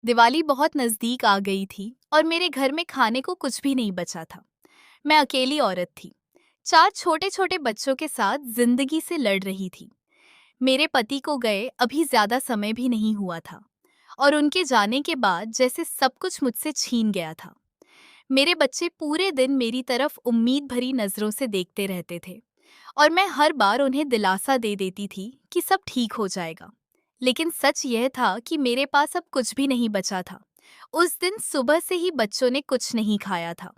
दिवाली बहुत नजदीक आ गई थी और मेरे घर में खाने को कुछ भी नहीं बचा था। मैं अकेली औरत थी, चार छोटे छोटे बच्चों के साथ जिंदगी से लड़ रही थी। मेरे पति को गए अभी ज्यादा समय भी नहीं हुआ था और उनके जाने के बाद जैसे सब कुछ मुझसे छीन गया था। मेरे बच्चे पूरे दिन मेरी तरफ उम्मीद भरी नजरों से देखते रहते थे और मैं हर बार उन्हें दिलासा दे देती थी कि सब ठीक हो जाएगा। लेकिन सच यह था कि मेरे पास अब कुछ भी नहीं बचा था। उस दिन सुबह से ही बच्चों ने कुछ नहीं खाया था।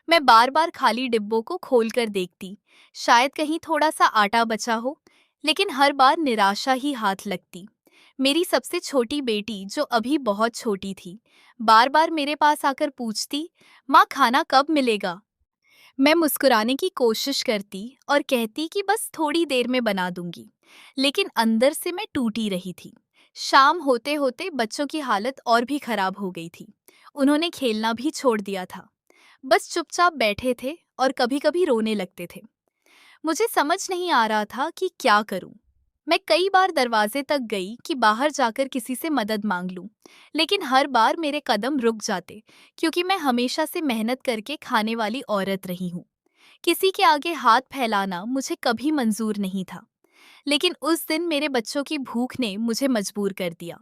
मैं बार बार खाली डिब्बों को खोलकर देखती, शायद कहीं थोड़ा सा आटा बचा हो, लेकिन हर बार निराशा ही हाथ लगती। मेरी सबसे छोटी बेटी, जो अभी बहुत छोटी थी, बार बार मेरे पास आकर पूछती, माँ खाना कब मिलेगा? मैं मुस्कुराने की कोशिश करती और कहती कि बस थोड़ी देर में बना दूंगी, लेकिन अंदर से मैं टूटी रही थी। शाम होते होते बच्चों की हालत और भी खराब हो गई थी। उन्होंने खेलना भी छोड़ दिया था, बस चुपचाप बैठे थे और कभी-कभी रोने लगते थे। मुझे समझ नहीं आ रहा था कि क्या करूं। मैं कई बार दरवाजे तक गई कि बाहर जाकर किसी से मदद मांग लूं, लेकिन हर बार मेरे कदम रुक जाते, क्योंकि मैं हमेशा से मेहनत करके खाने वाली औरत रही हूं। किसी के आगे हाथ फैलाना मुझे कभी मंजूर नहीं था। लेकिन उस दिन मेरे बच्चों की भूख ने मुझे मजबूर कर दिया।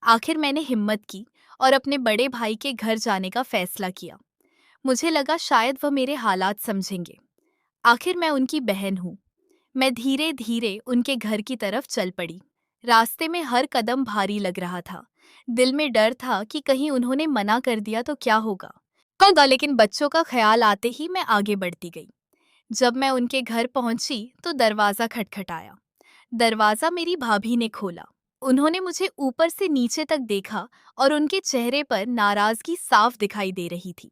आखिर मैंने हिम्मत की और अपने बड़े भाई के घर जाने का फैसला किया। मुझे लगा शायद वह मेरे हालात समझेंगे। आखिर मैं उनकी बहन हूँ। मैं धीरे धीरे उनके घर की तरफ चल पड़ी। रास्ते में हर कदम भारी लग रहा था। दिल में डर था कि कहीं उन्होंने मना कर दिया तो क्या होगा, लेकिन बच्चों का ख्याल आते ही मैं आगे बढ़ती गई। जब मैं उनके घर पहुंची तो दरवाजा खटखटाया। दरवाजा मेरी भाभी ने खोला। उन्होंने मुझे ऊपर से नीचे तक देखा और उनके चेहरे पर नाराजगी साफ दिखाई दे रही थी।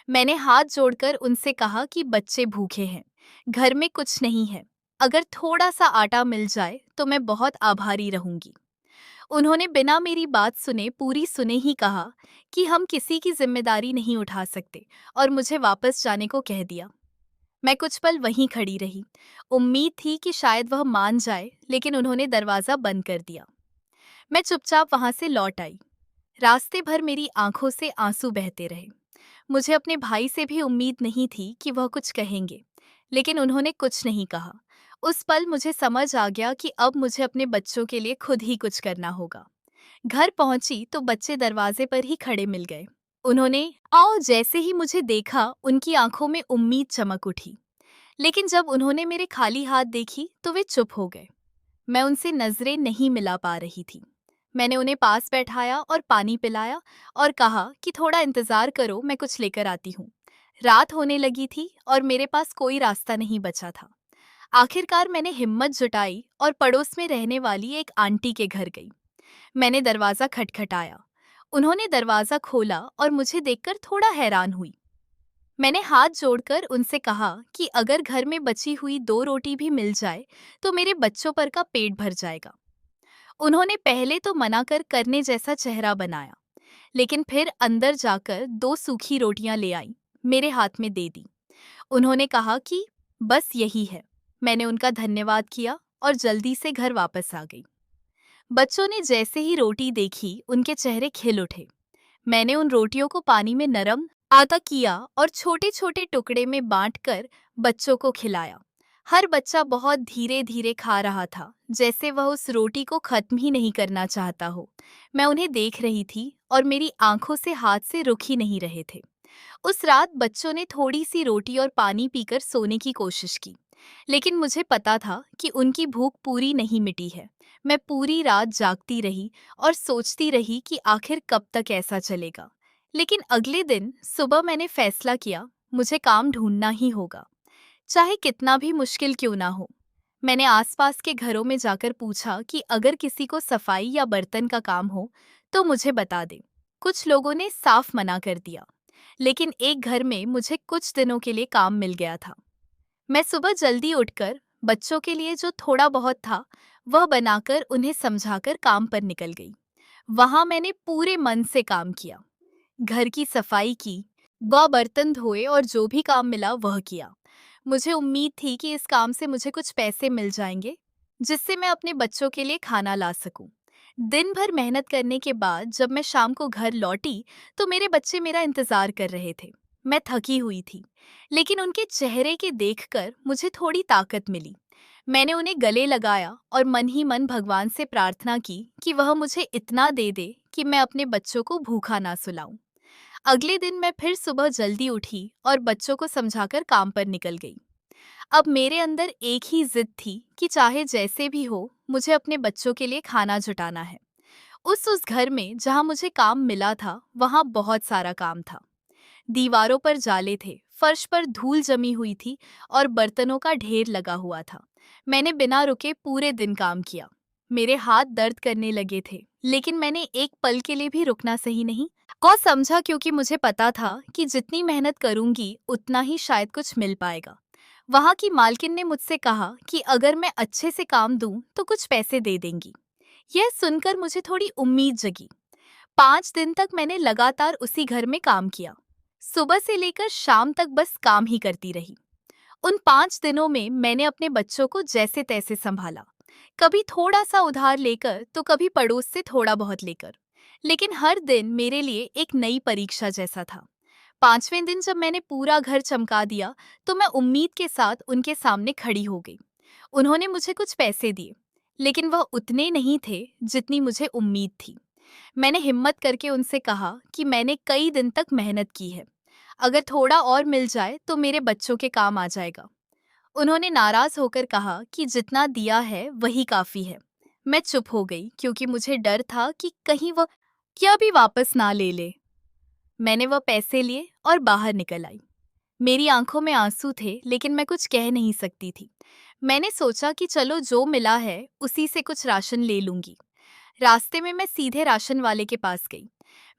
मैंने हाथ जोड़कर उनसे कहा कि बच्चे भूखे हैं, घर में कुछ नहीं है, अगर थोड़ा सा आटा मिल जाए तो मैं बहुत आभारी रहूंगी। उन्होंने बिना मेरी बात सुने पूरी सुने ही कहा कि हम किसी की जिम्मेदारी नहीं उठा सकते और मुझे वापस जाने को कह दिया। मैं कुछ पल वहीं खड़ी रही। उम्मीद थी कि शायद वह मान जाए, लेकिन उन्होंने दरवाजा बंद कर दिया। मैं चुपचाप वहां से लौट आई। रास्ते भर मेरी आंखों से आंसू बहते रहे। मुझे अपने भाई से भी उम्मीद नहीं थी कि वह कुछ कहेंगे, लेकिन उन्होंने कुछ नहीं कहा। उस पल मुझे समझ आ गया कि अब मुझे अपने बच्चों के लिए खुद ही कुछ करना होगा। घर पहुंची तो बच्चे दरवाजे पर ही खड़े मिल गए। उन्होंने आओ जैसे ही मुझे देखा, उनकी आंखों में उम्मीद चमक उठी। लेकिन जब उन्होंने मेरे खाली हाथ देखी तो वे चुप हो गए। मैं उनसे नजरें नहीं मिला पा रही थी। मैंने उन्हें पास बैठाया और पानी पिलाया और कहा कि थोड़ा इंतजार करो, मैं कुछ लेकर आती हूँ। रात होने लगी थी और मेरे पास कोई रास्ता नहीं बचा था। आखिरकार मैंने हिम्मत जुटाई और पड़ोस में रहने वाली एक आंटी के घर गई। मैंने दरवाजा खटखटाया। उन्होंने दरवाजा खोला और मुझे देखकर थोड़ा हैरान हुई। मैंने हाथ जोड़कर उनसे कहा कि अगर घर में बची हुई 2 रोटी भी मिल जाए तो मेरे बच्चों पर का पेट भर जाएगा। उन्होंने पहले तो मना कर करने जैसा चेहरा बनाया, लेकिन फिर अंदर जाकर 2 सूखी रोटियां ले आई, मेरे हाथ में दे दी। उन्होंने कहा कि बस यही है। मैंने उनका धन्यवाद किया और जल्दी से घर वापस आ गई। बच्चों ने जैसे ही रोटी देखी, उनके चेहरे खिल उठे। मैंने उन रोटियों को पानी में नरम आधा किया और छोटे छोटे टुकड़े में बांटकर बच्चों को खिलाया। हर बच्चा बहुत धीरे धीरे खा रहा था, जैसे वह उस रोटी को खत्म ही नहीं करना चाहता हो। मैं उन्हें देख रही थी और मेरी आंखों से हाथ से रुक ही नहीं रहे थे। उस रात बच्चों ने थोड़ी सी रोटी और पानी पीकर सोने की कोशिश की, लेकिन मुझे पता था कि उनकी भूख पूरी नहीं मिटी है। मैं पूरी रात जागती रही और सोचती रही कि आखिर कब तक ऐसा चलेगा। लेकिन अगले दिन सुबह मैंने फैसला किया, मुझे काम ढूंढना ही होगा, चाहे कितना भी मुश्किल क्यों ना हो। मैंने आसपास के घरों में जाकर पूछा कि अगर किसी को सफाई या बर्तन का काम हो तो मुझे बता दे। कुछ लोगों ने साफ मना कर दिया, लेकिन एक घर में मुझे कुछ दिनों के लिए काम मिल गया था। मैं सुबह जल्दी उठकर बच्चों के लिए जो थोड़ा बहुत था वह बनाकर उन्हें समझाकर काम पर निकल गई। वहां मैंने पूरे मन से काम किया, घर की सफाई की, व बर्तन धोए और जो भी काम मिला वह किया। मुझे उम्मीद थी कि इस काम से मुझे कुछ पैसे मिल जाएंगे, जिससे मैं अपने बच्चों के लिए खाना ला सकूं। दिन भर मेहनत करने के बाद जब मैं शाम को घर लौटी तो मेरे बच्चे मेरा इंतजार कर रहे थे। मैं थकी हुई थी, लेकिन उनके चेहरे के देखकर मुझे थोड़ी ताकत मिली। मैंने उन्हें गले लगाया और मन ही मन भगवान से प्रार्थना की कि वह मुझे इतना दे दे कि मैं अपने बच्चों को भूखा ना सुलाऊं। अगले दिन मैं फिर सुबह जल्दी उठी और बच्चों को समझाकर काम पर निकल गई। अब मेरे अंदर एक ही जिद थी कि चाहे जैसे भी हो, मुझे अपने बच्चों के लिए खाना जुटाना है। उस घर में जहाँ मुझे काम मिला था, वहाँ बहुत सारा काम था। दीवारों पर जाले थे, फर्श पर धूल जमी हुई थी और बर्तनों का ढेर लगा हुआ था। मैंने बिना रुके पूरे दिन काम किया। मेरे हाथ दर्द करने लगे थे, लेकिन मैंने एक पल के लिए भी रुकना सही नहीं और समझा, क्योंकि मुझे पता था कि जितनी मेहनत करूंगी उतना ही शायद कुछ मिल पाएगा। वहाँ की मालकिन ने मुझसे कहा कि अगर मैं अच्छे से काम दूं तो कुछ पैसे दे देंगी। यह सुनकर मुझे थोड़ी उम्मीद जगी। 5 दिन तक मैंने लगातार उसी घर में काम किया। सुबह से लेकर शाम तक बस काम ही करती रही। उन 5 दिनों में मैंने अपने बच्चों को जैसे तैसे संभाला, कभी थोड़ा सा उधार लेकर तो कभी पड़ोस से थोड़ा बहुत लेकर। लेकिन हर दिन मेरे लिए एक नई परीक्षा जैसा था। 5वें दिन जब मैंने पूरा घर चमका दिया तो मैं उम्मीद के साथ उनके सामने खड़ी हो गई। उन्होंने मुझे कुछ पैसे दिए, लेकिन वह उतने नहीं थे जितनी मुझे उम्मीद थी। मैंने हिम्मत करके उनसे कहा कि मैंने कई दिन तक मेहनत की है, अगर थोड़ा और मिल जाए तो मेरे बच्चों के काम आ जाएगा। उन्होंने नाराज होकर कहा कि जितना दिया है वही काफी है। मैं चुप हो गई, क्योंकि मुझे डर था कि कहीं वह क्या भी वापस ना ले ले। मैंने वह पैसे लिए और बाहर निकल आई। मेरी आंखों में आंसू थे, लेकिन मैं कुछ कह नहीं सकती थी। मैंने सोचा कि चलो जो मिला है उसी से कुछ राशन ले लूंगी। रास्ते में मैं सीधे राशन वाले के पास गई।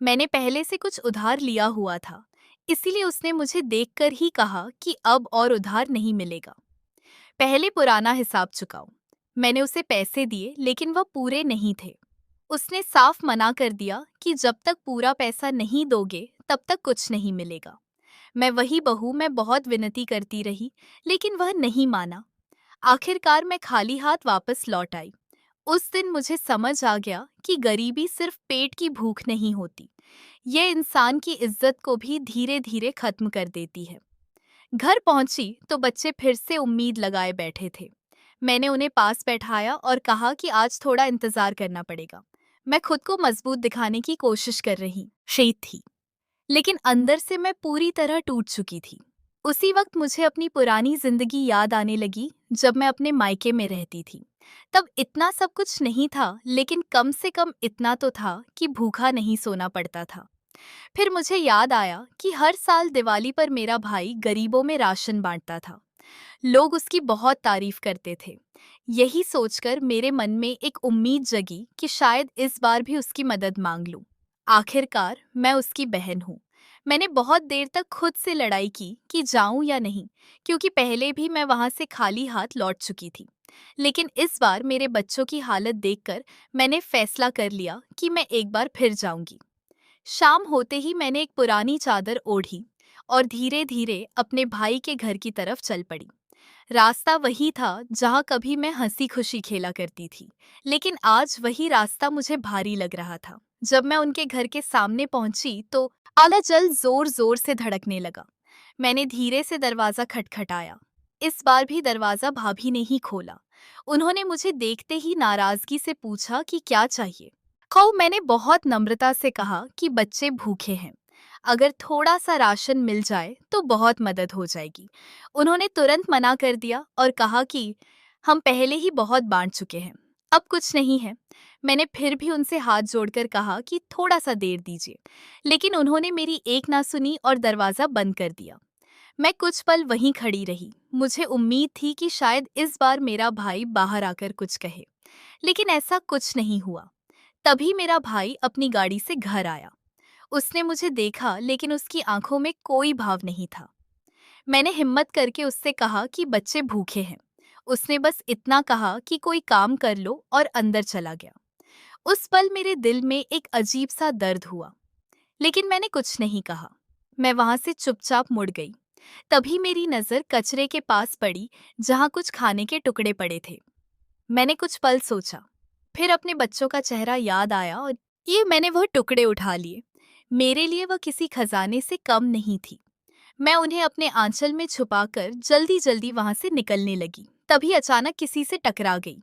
मैंने पहले से कुछ उधार लिया हुआ था, इसीलिए उसने मुझे देखकर ही कहा कि अब और उधार नहीं मिलेगा, पहले पुराना हिसाब चुकाओ। मैंने उसे पैसे दिए, लेकिन वह पूरे नहीं थे। उसने साफ मना कर दिया कि जब तक पूरा पैसा नहीं दोगे तब तक कुछ नहीं मिलेगा। मैं वही बहू, मैं बहुत विनती करती रही, लेकिन वह नहीं माना। आखिरकार मैं खाली हाथ वापस लौट आई। उस दिन मुझे समझ आ गया कि गरीबी सिर्फ पेट की भूख नहीं होती, ये इंसान की इज्जत को भी धीरे धीरे खत्म कर देती है। घर पहुंची तो बच्चे फिर से उम्मीद लगाए बैठे थे। मैंने उन्हें पास बैठाया और कहा कि आज थोड़ा इंतजार करना पड़ेगा। मैं खुद को मजबूत दिखाने की कोशिश कर रही शेत थी, लेकिन अंदर से मैं पूरी तरह टूट चुकी थी। उसी वक्त मुझे अपनी पुरानी जिंदगी याद आने लगी, जब मैं अपने मायके में रहती थी। तब इतना सब कुछ नहीं था, लेकिन कम से कम इतना तो था कि भूखा नहीं सोना पड़ता था। फिर मुझे याद आया कि हर साल दिवाली पर मेरा भाई गरीबों में राशन बांटता था। लोग उसकी बहुत तारीफ करते थे। यही सोचकर मेरे मन में एक उम्मीद जगी कि शायद इस बार भी उसकी मदद मांग लूं। आखिरकार मैं उसकी बहन हूँ। मैंने बहुत देर तक खुद से लड़ाई की कि जाऊं या नहीं, क्योंकि पहले भी मैं वहां से खाली हाथ लौट चुकी थी। लेकिन इस बार मेरे बच्चों की हालत देखकर मैंने फैसला कर लिया कि मैं एक बार फिर जाऊंगी। शाम होते ही मैंने एक पुरानी चादर ओढ़ी और धीरे धीरे अपने भाई के घर की तरफ चल पड़ी। रास्ता वही था जहाँ कभी मैं हंसी खुशी खेला करती थी, लेकिन आज वही रास्ता मुझे भारी लग रहा था। जब मैं उनके घर के सामने पहुंची तो आला जल जोर जोर से धड़कने लगा। मैंने धीरे से दरवाजा खटखटाया। इस बार भी दरवाजा भाभी ने ही खोला। उन्होंने मुझे देखते ही नाराजगी से पूछा कि क्या चाहिए। मैंने बहुत नम्रता से कहा कि बच्चे भूखे हैं, अगर थोड़ा सा राशन मिल जाए तो बहुत मदद हो जाएगी। उन्होंने तुरंत मना कर दिया और कहा कि हम पहले ही बहुत बांट चुके हैं, अब कुछ नहीं है। मैंने फिर भी उनसे हाथ जोड़कर कहा कि थोड़ा सा देर दीजिए, लेकिन उन्होंने मेरी एक ना सुनी और दरवाजा बंद कर दिया। मैं कुछ पल वहीं खड़ी रही। मुझे उम्मीद थी कि शायद इस बार मेरा भाई बाहर आकर कुछ कहे, लेकिन ऐसा कुछ नहीं हुआ। तभी मेरा भाई अपनी गाड़ी से घर आया। उसने मुझे देखा, लेकिन उसकी आंखों में कोई भाव नहीं था। मैंने हिम्मत करके उससे कहा कि बच्चे भूखे हैं। उसने बस इतना कहा कि कोई काम कर लो और अंदर चला गया। उस पल मेरे दिल में एक अजीब सा दर्द हुआ, लेकिन मैंने कुछ नहीं कहा। मैं वहां से चुपचाप मुड़ गई। तभी मेरी नजर कचरे के पास पड़ी, जहां कुछ खाने के टुकड़े पड़े थे। मैंने कुछ पल सोचा, फिर अपने बच्चों का चेहरा याद आया और ये मैंने वह टुकड़े उठा लिए। मेरे लिए वह किसी खजाने से कम नहीं थी। मैं उन्हें अपने आंचल में छुपाकर जल्दी जल्दी वहां से निकलने लगी, तभी अचानक किसी से टकरा गई।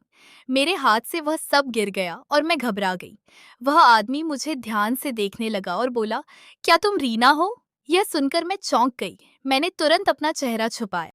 मेरे हाथ से वह सब गिर गया और मैं घबरा गई। वह आदमी मुझे ध्यान से देखने लगा और बोला, क्या तुम रीना हो? यह सुनकर मैं चौंक गई। मैंने तुरंत अपना चेहरा छुपाया